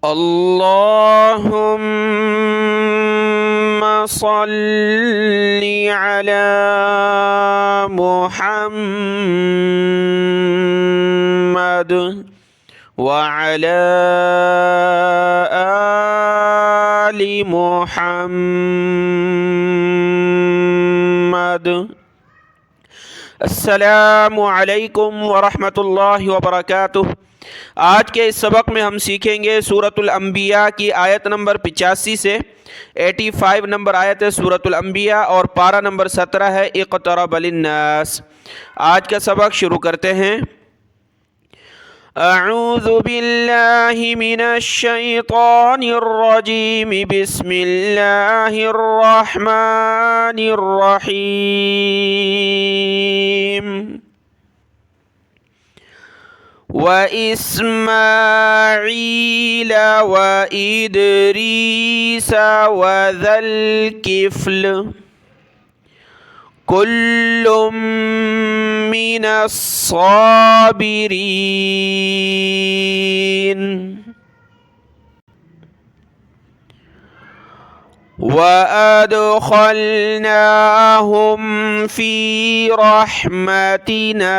اللهم صل على محمد وعلى آل محمد। अस्सलामु अलैकुम वरहमतुल्लाहि वबरकातुह। आज के इस सबक में हम सीखेंगे सूरतुल अंबिया की आयत नंबर 85 से 85 नंबर आयत है सूरतुल अंबिया और पारा नंबर 17 है इक़्तरब लिन्नास। आज का सबक शुरू करते हैं। अऊज़ु बिल्लाहि मिनश शैतानिर रजीम, बिस्मिल्लाहिर रहमानिर रहीम। व इस्माईल व इदरीस व ज़ल किफ़्ल कुल्लुम मिनस साबिरीन। व अदख़लनाहुम फ़ी रहमतिना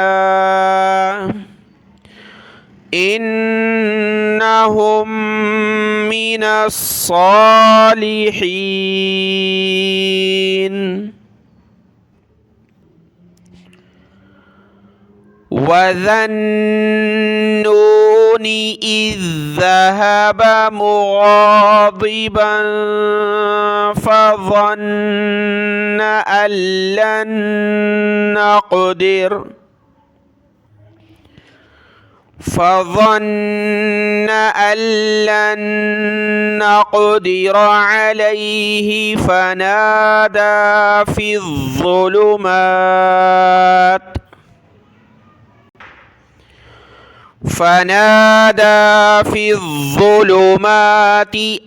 इन्नहुम मिनस सालिहीन। वज़न्नूनि इज़ ज़हब मुग़ाज़िबन फ़ज़न्न अन लन नक़दिर अलैहि फ़नादा फ़ी الظُّلُمَاتِ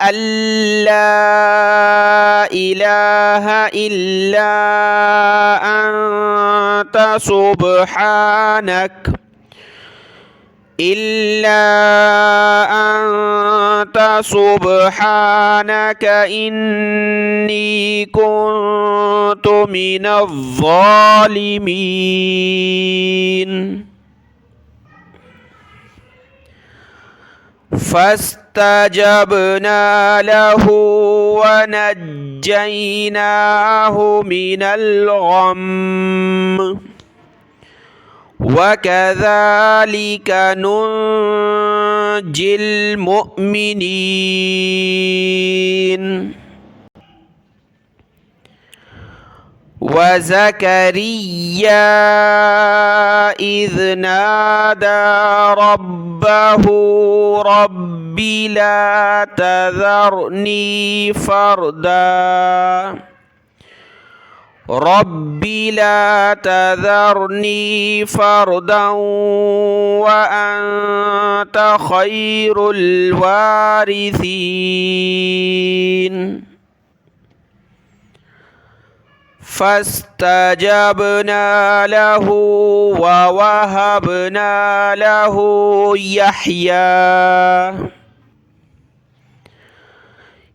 أن لا إله إلا أنت سبحانك إني كنت من الظالمين। فاستجبنا له ونجيناه من الغم وكذلك ننجي المؤمنين। وزكريا إذ نادى ربه رب لا تذرني فردا وأنت خير الوارثين। فاستجبنا له ووهبنا له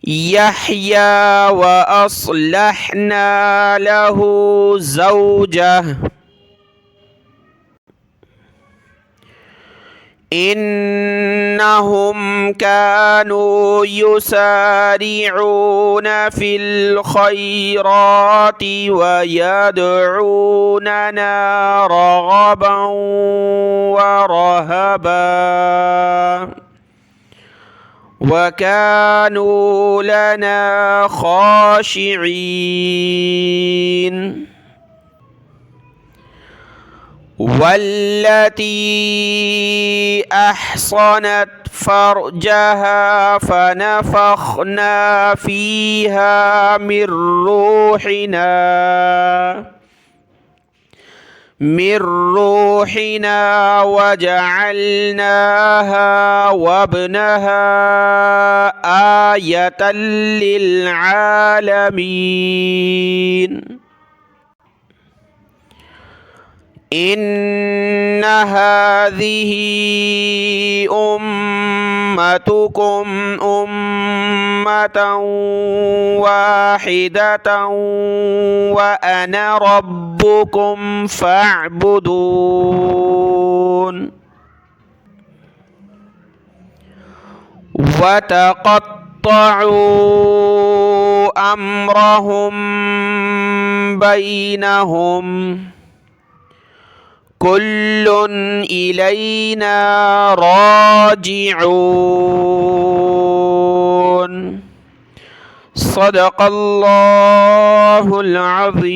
يحيى وأصلحنا له زوجه إنهم كانوا يسارعون في الخيرات ويدعوننا رغبا ورهبا وكانوا لنا خاشعين। والتي أحصنت فرجها فنفخنا فيها من روحنا وجعلناها وابنها آية للعالمين। إن هذه أمتكم أمة واحدة وأنا ربكم فاعبدون وتقطعوا أمرهم بينهم كل إلينا راجعون صدق الله العظيم.